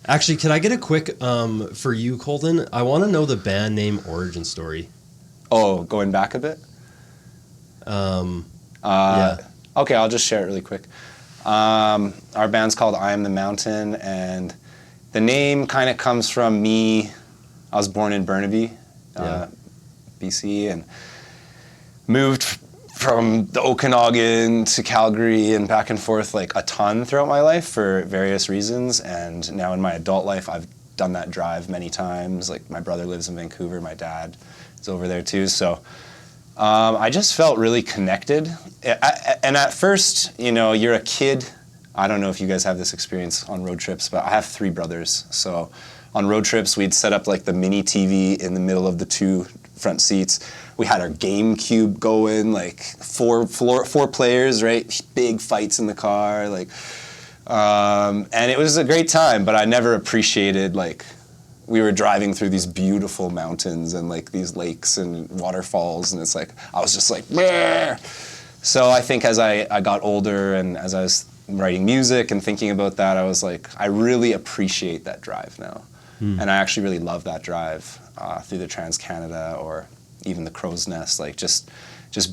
Actually, can I get a quick, for you, Colton? I want to know the band name origin story. Oh, going back a bit? Yeah. Okay, I'll just share it really quick. Our band's called I Am the Mountain, and the name kind of comes from me. I was born in Burnaby, BC, and moved from the Okanagan to Calgary and back and forth like a ton throughout my life for various reasons. And now in my adult life, I've done that drive many times. Like my brother lives in Vancouver, my dad is over there too. So I just felt really connected. And at first, you know, you're a kid. I don't know if you guys have this experience on road trips, but I have 3 brothers. So on road trips, we'd set up like the mini TV in the middle of the 2 front seats. We had our GameCube going, like four players, right? Big fights in the car, like, and it was a great time. But I never appreciated like we were driving through these beautiful mountains and like these lakes and waterfalls, and it's like I was just like, bleh. So I think as I got older and as I was writing music and thinking about that, I was like, I really appreciate that drive now. And I actually really love that drive through the Trans-Canada or even the Crow's Nest, like just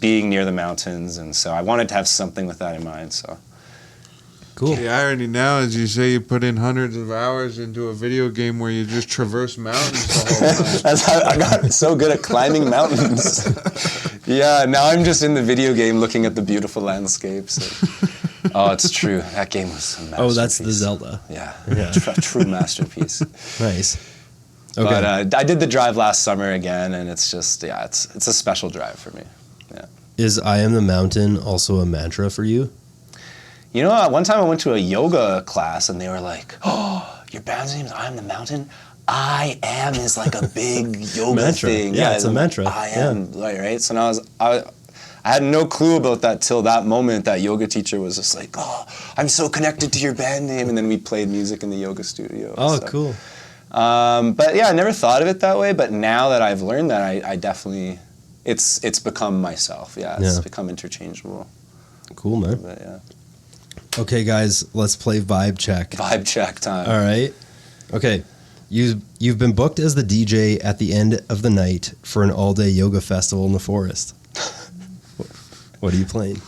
being near the mountains. And so I wanted to have something with that in mind. So Cool. The irony now is you say you put in hundreds of hours into a video game where you just traverse mountains the whole time. That's how I got so good at climbing mountains. Yeah, now I'm just in the video game looking at the beautiful landscapes. Oh, it's true. That game was a masterpiece. Oh, that's the Zelda. Yeah, Yeah. a true masterpiece. Nice. Okay. But I did the drive last summer again, and it's just, yeah, it's a special drive for me. Yeah. Is I Am the Mountain also a mantra for you? You know, one time I went to a yoga class, and they were like, "Oh, your band's name is I Am the Mountain? I am is like a big yoga Mantra. thing." Yeah, it's a mantra. I am, right? So now I had no clue about that till that moment. That yoga teacher was just like, "Oh, I'm so connected to your band name," and then we played music in the yoga studio. Oh, So, cool. but yeah, I never thought of it that way. But now that I've learned that, I definitely, it's become myself. Yeah, it's Yeah. become interchangeable. Cool, man. But yeah, Okay, guys, let's play Vibe Check. vibe check time. All right. Okay. You've been booked as the DJ at the end of the night for an all-day yoga festival in the forest. What are you playing?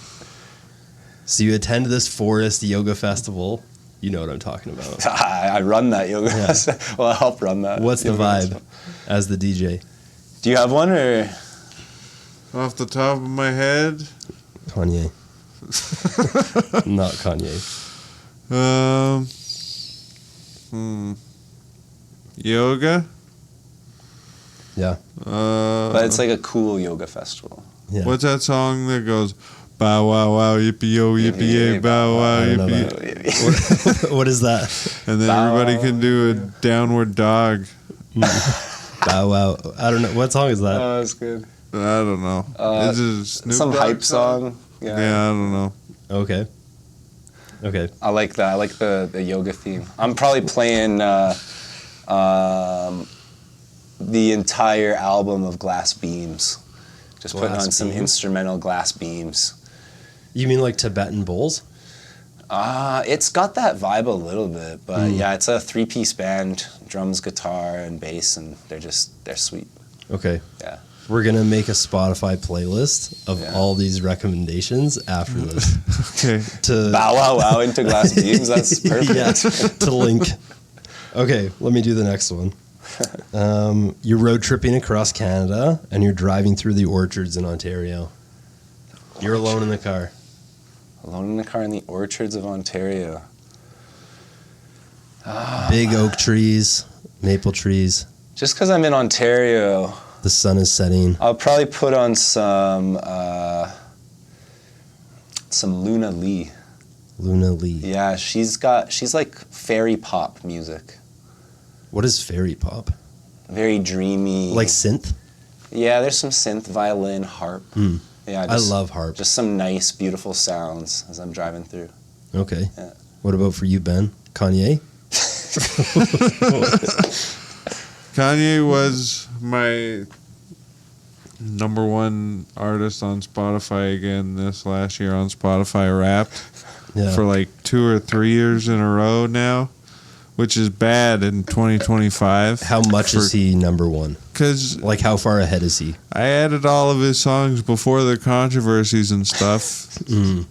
So you attend this forest yoga festival. You know what I'm talking about. I run that yoga. Yeah. Well, I help run that. What's the yoga vibe festival. as the DJ? Do you have one or? Off the top of my head, Kanye. Not Kanye. Yoga. Yeah. But it's like a cool yoga festival. Yeah. What's that song that goes, bow wow wow yippee yo yippee yay bow wow I don't know yippee, What is that? and then Bow everybody wow. can do a downward dog. Bow wow. I don't know. What song is that? Oh, that's good. I don't know. Is it a Snoop Some Dogg hype song. Yeah, I don't know. Okay. Okay. I like that. I like the yoga theme. I'm probably playing the entire album of Glass Beams. Just putting Glass on some Beams? instrumental Glass Beams. You mean like Tibetan bowls? It's got that vibe a little bit, but yeah, it's a 3-piece band, drums, guitar, and bass, and they're sweet. Okay. Yeah. We're going to make a Spotify playlist of Yeah. all these recommendations after this. Okay. To Bow wow wow into Glass Beams. That's perfect. Yeah, to link. Okay, let me do the next one. You're road tripping across Canada and you're driving through the orchards in Ontario. You're alone in the car. Alone in the car in the orchards of Ontario. Big oak trees, maple trees. Just because I'm in Ontario, The sun is setting. I'll probably put on some Luna Lee. Luna Lee. Yeah, she's like fairy pop music. What is fairy pop? Very dreamy. Like synth? Yeah, there's some synth, violin, harp. Yeah, I love harp. Just some nice, beautiful sounds as I'm driving through. Okay. Yeah. What about for you, Ben? Kanye? Kanye was my number one artist on Spotify again this last year on Spotify Wrapped Yeah. for like 2 or 3 years in a row now, which is bad in 2025. How much is he number one? Because Like, how far ahead is he? I added all of his songs before the controversies and stuff.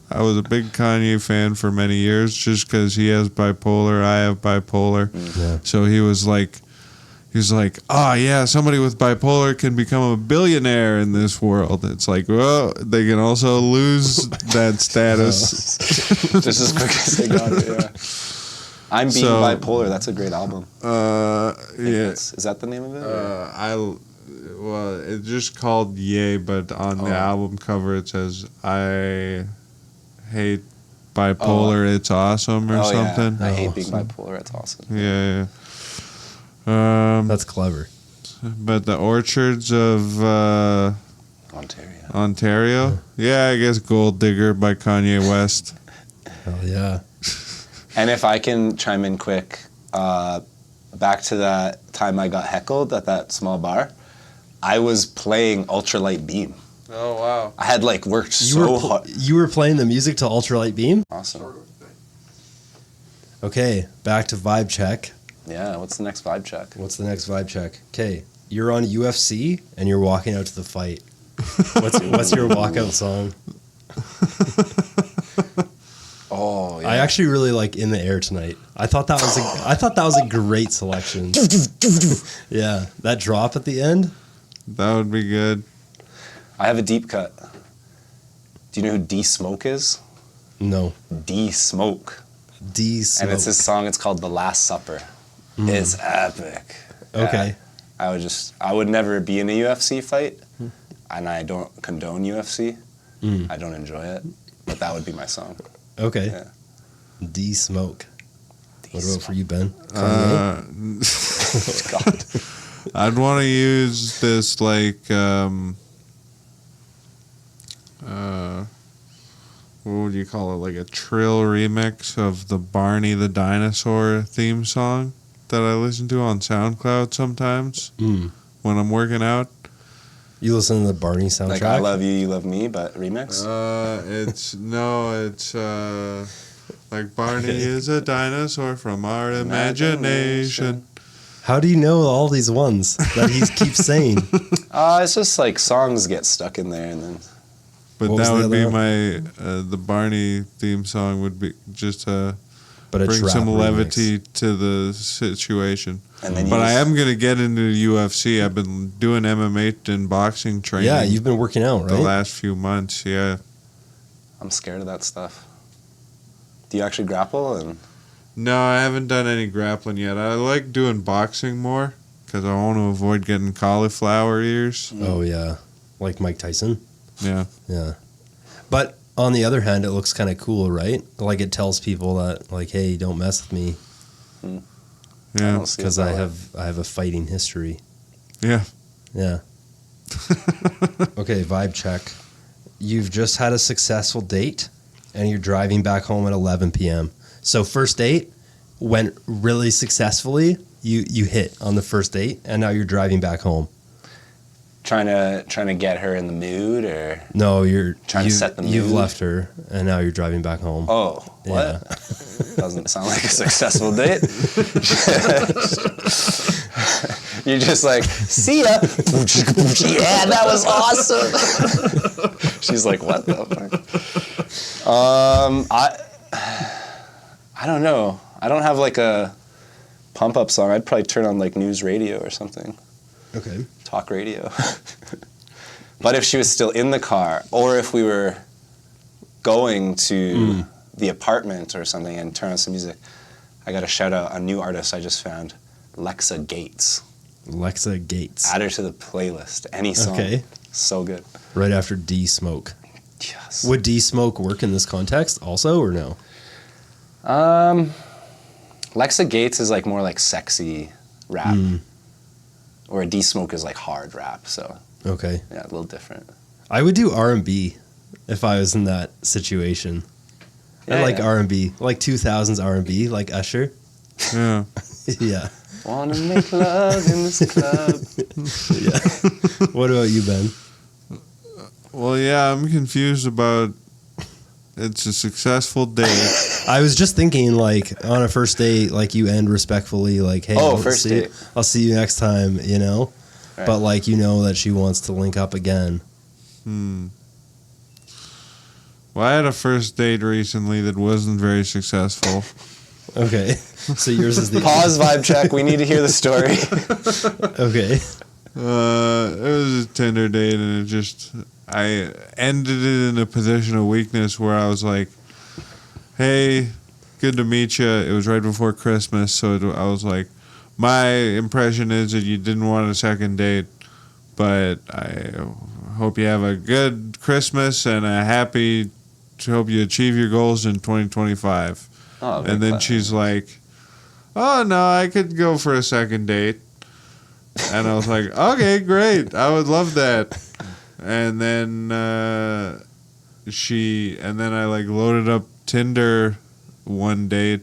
I was a big Kanye fan for many years just because he has bipolar, I have bipolar. Yeah. So he was like, oh yeah, somebody with bipolar can become a billionaire in this world. It's like, well, they can also lose that status. Just as quick as they got it, yeah. I'm Being So- Bipolar. That's a great album. Yeah. Is that the name of it? or- Well, it's just called Yay, but on the album cover it says I hate bipolar. It's awesome or something. Yeah. I hate Oh, being awesome. bipolar. It's awesome. Yeah. That's clever. But the orchards of Ontario. Ontario, yeah, I guess Gold Digger by Kanye West. Hell yeah. And if I can chime in quick, back to that time I got heckled at that small bar, I was playing Ultralight Beam. Oh wow! I had like worked hard. You were playing the music to Ultralight Beam? Awesome. Okay, back to vibe check. Yeah, what's the next vibe check? What's the next vibe check? Okay, you're on UFC and you're walking out to the fight. What's your walkout song? Oh, yeah. I actually really like In the Air Tonight. I thought that was a great selection. Yeah, that drop at the end. That would be good. I have a deep cut. Do you know who D Smoke is? No, D Smoke. D And Smoke. it's his song. It's called The Last Supper. It's epic. Okay. Yeah. I would never be in a UFC fight, and I don't condone UFC. I don't enjoy it, but that would be my song. Okay. Yeah. D Smoke. What about for D-Smoke. you, Ben? Uh, God. I'd want to use this like what would you call it? Like a trill remix of the Barney the Dinosaur theme song that I listen to on SoundCloud sometimes when I'm working out. You listen to the Barney soundtrack? Like I Love You, You Love Me, but remix? It's like Barney is a dinosaur from our imagination. How do you know all these ones that he keeps saying? It's just like songs get stuck in there, and then But What was that the would be other my the Barney theme song would be just to But a bring trap some remix. levity to the situation. and then But you I just- am gonna get into UFC. I've been doing MMA and boxing training. Yeah, you've been working out, the right? last few months. Yeah. I'm scared of that stuff. Do you actually grapple? And No, I haven't done any grappling yet. I like doing boxing more because I want to avoid getting cauliflower ears. Oh yeah, like Mike Tyson. Yeah. Yeah, but on the other hand, it looks kind of cool, right? Like it tells people that, like, hey, don't mess with me I Yeah. don't see it because that I way. have a fighting history. Yeah. Yeah. Okay, vibe check. You've just had a successful date, and you're driving back home at 11 p.m. So first date went really successfully. You hit on the first date, and now you're driving back home. trying to get her in the mood, or No, Trying to set the You've mood. left her, and now you're driving back home. oh, what? Doesn't sound like a successful date. You're just like, see ya. Yeah, that was awesome. She's like, what the fuck? I don't know. I don't have like a pump up song. I'd probably turn on like news radio or something. Okay. Talk radio. But if she was still in the car, or if we were going to the apartment or something and turn on some music, I got to shout out a new artist I just found, Lexa Gates. Lexa Gates. Add her to the playlist. Any song. Okay. So good. Right after D Smoke. Yes. Would D Smoke work in this context also, or no? Lexa Gates is like more like sexy rap. Or D Smoke is like hard rap, so Okay. Yeah, a little different. I would do R&B if I was in that situation. I Yeah, like yeah. R&B, like 2000s R&B, like Usher. Yeah. Yeah. Wanna make love in this club. Yeah. What about you, Ben? Well, yeah, I'm confused about it's a successful date. I was just thinking, like, on a first date, like, you end respectfully, like, hey, Oh, first date. I'll see you next time, you know? Right. But, like, you know that she wants to link up again. Well, I had a first date recently that wasn't very successful. Okay. So yours is the... Pause, vibe check. We need to hear the story. Okay. It was a Tinder date, and I ended it in a position of weakness where I was like, hey, good to meet you. It was right before Christmas, so I was like, my impression is that you didn't want a second date, but I hope you have a good Christmas and hope you achieve your goals in 2025. Oh, And then she's like, oh, no, I could go for a second date. And I was like, okay, great. I would love that. And then I like loaded up Tinder one day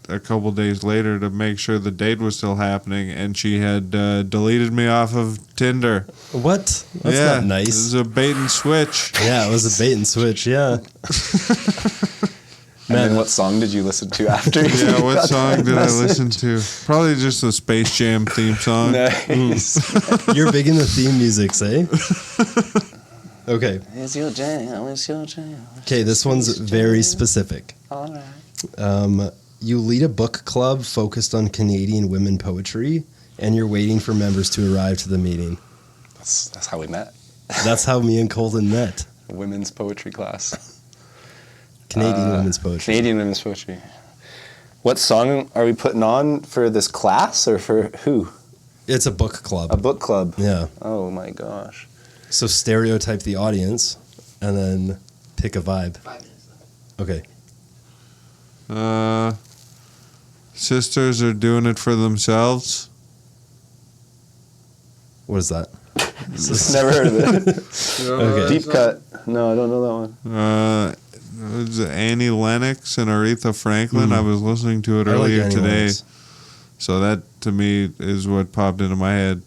a couple days later to make sure the date was still happening, and she had deleted me off of Tinder. What? That's not It nice. was a bait and switch. Yeah, it was a bait and switch, yeah. And then what song did you listen to after? Yeah, what song did I listen to? Probably just the Space Jam theme song. Nice. You're big into theme music, eh? Okay. It's your jam. It's your jam. Okay, this one's very specific. All right. You lead a book club focused on Canadian women poetry, and you're waiting for members to arrive to the meeting. That's how we met. That's how me and Colton met. A women's poetry class. Canadian women's poetry. Canadian women's poetry. What song are we putting on for this class, or for who? It's a book club. A book club. Yeah. Oh my gosh. So stereotype the audience, and then pick a vibe. 5 minutes though. Okay. Sisters are doing it for themselves. What is that? Never heard of it. Okay. Deep cut. No, I don't know that one. It was Annie Lennox and Aretha Franklin. I was listening to it I like earlier Annie today. Lennox. So that, to me, is what popped into my head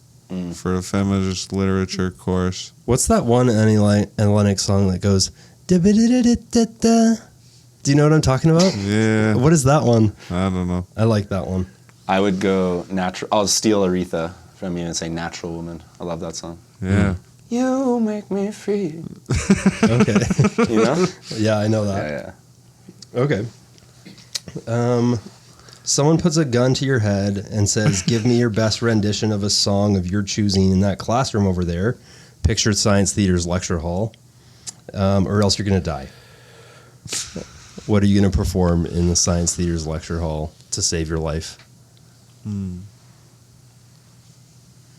for a feminist literature course. What's that one Annie Lennox song that goes... "Da-ba-da-da-da-da-da"? Do you know what I'm talking about? Yeah, What is that one? I don't know. I like that one. I would go natural. I'll steal Aretha from you and say "Natural Woman." I love that song. Yeah. You make me free. Okay. You know? Yeah, I know that. Yeah. Okay. Someone puts a gun to your head and says, give me your best rendition of a song of your choosing in that classroom over there, pictured Science Theater's lecture hall, or else you're going to die. What are you going to perform in the Science Theater's lecture hall to save your life?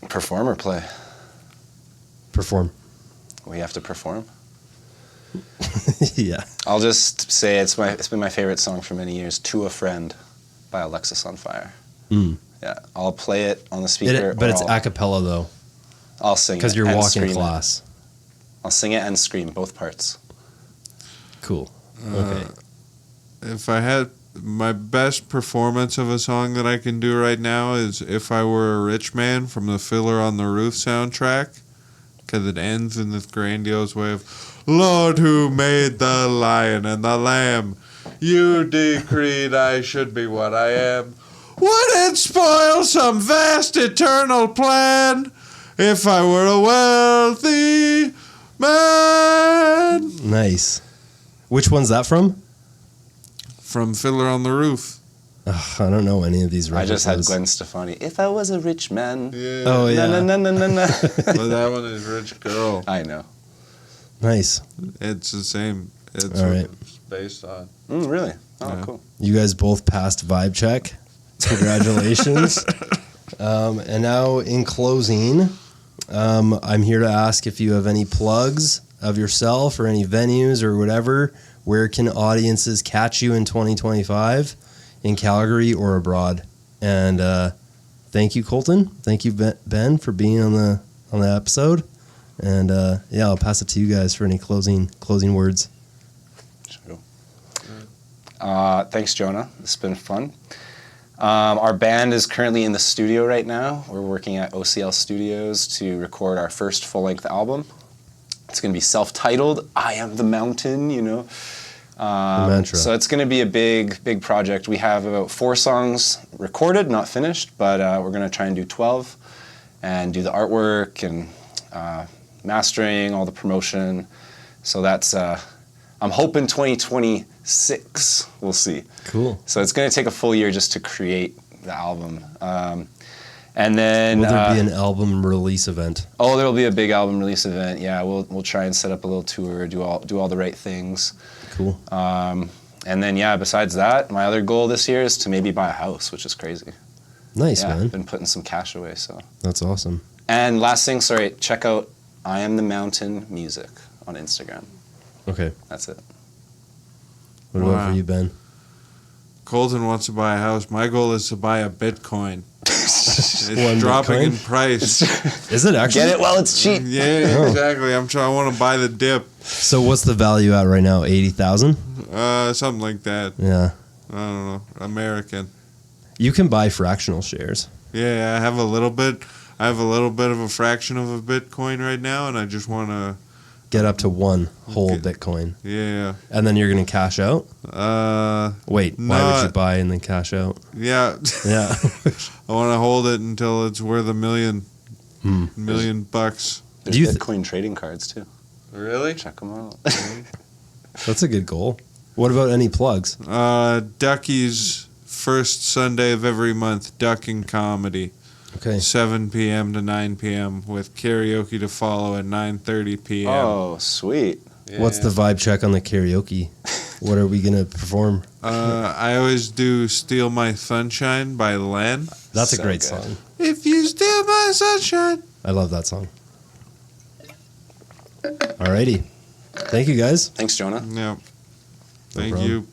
Perform or play? Perform. We have to perform. Yeah. I'll just say it's been my favorite song for many years. "To a Friend" by Alexis on Fire. Mm. Yeah, I'll play it on the speaker. But or it's I'll, a cappella, though, I'll sing it because you're and walking scream it. class. I'll sing it and scream both parts. Cool. Okay. If I had my best performance of a song that I can do right now is "If I Were a Rich Man" from the Fiddler on the Roof soundtrack, because it ends in this grandiose way of, Lord, who made the lion and the lamb, you decreed I should be what I am. Would it spoil some vast eternal plan if I were a wealthy man? Nice. Which one's that from? From Fiddler on the Roof. Ugh, I don't know any of these I just had references. Gwen Stefani. If I was a rich man. Yeah. Oh, yeah. Na, na, na, na, na. But that one is Rich Girl. I know. Nice. It's the same. It's All what right. it's based on. Really? Oh, Yeah. cool. You guys both passed vibe check. Congratulations. And now in closing, I'm here to ask if you have any plugs of yourself or any venues or whatever. Where can audiences catch you in 2025 in Calgary or abroad? And thank you, Colton. Thank you, Ben, for being on the episode. And yeah, I'll pass it to you guys for any closing words. Sure. Thanks, Jonah. It's been fun. Our band is currently in the studio right now. We're working at OCL Studios to record our first full-length album. It's going to be self-titled, I Am the Mountain, you know. The mantra. So it's going to be a big project. We have about 4 songs recorded, not finished, but we're going to try and do 12 and do the artwork and mastering, all the promotion. So that's, I'm hoping 2026, we'll see. Cool. So it's going to take a full year just to create the album. And then Will there be an album release event? Oh, there'll be a big album release event. Yeah, we'll try and set up a little tour, do all the right things. Cool. And then yeah, besides that, my other goal this year is to maybe buy a house, which is crazy. Nice, Yeah, man. I've been putting some cash away, so. That's awesome. And last thing, sorry, check out I Am the Mountain Music on Instagram. Okay. That's it. What about Wow. for you, Ben? Colton wants to buy a house. My goal is to buy a Bitcoin. It's One dropping Bitcoin? in price. Is it actually? Get it while it's cheap. Yeah, Oh. exactly. I want to buy the dip. So what's the value at right now? 80,000? Something like that. Yeah. I don't know. American. You can buy fractional shares. Yeah, I have a little bit. I have a little bit of a fraction of a Bitcoin right now, and I just want to. Get up to one whole Okay. Bitcoin. Yeah. And then you're going to cash out? Wait, why would no, you buy and then cash out? Yeah. Yeah. I want to hold it until it's worth $1 million. Hmm. $1 million bucks. There's Do you Bitcoin trading cards too. Really? Check them out. That's a good goal. What about any plugs? Ducky's first Sunday of every month, Ducking Comedy. Okay. 7 p.m. to 9 p.m. with karaoke to follow at 9:30 p.m. Oh, sweet. What's the vibe check on the karaoke? What are we going to perform? I always do Steal My Sunshine by Len. That's a So great good. song. If you steal my sunshine. I love that song. Alrighty. Thank you, guys. Thanks, Jonah. Yeah. Thank problem. you.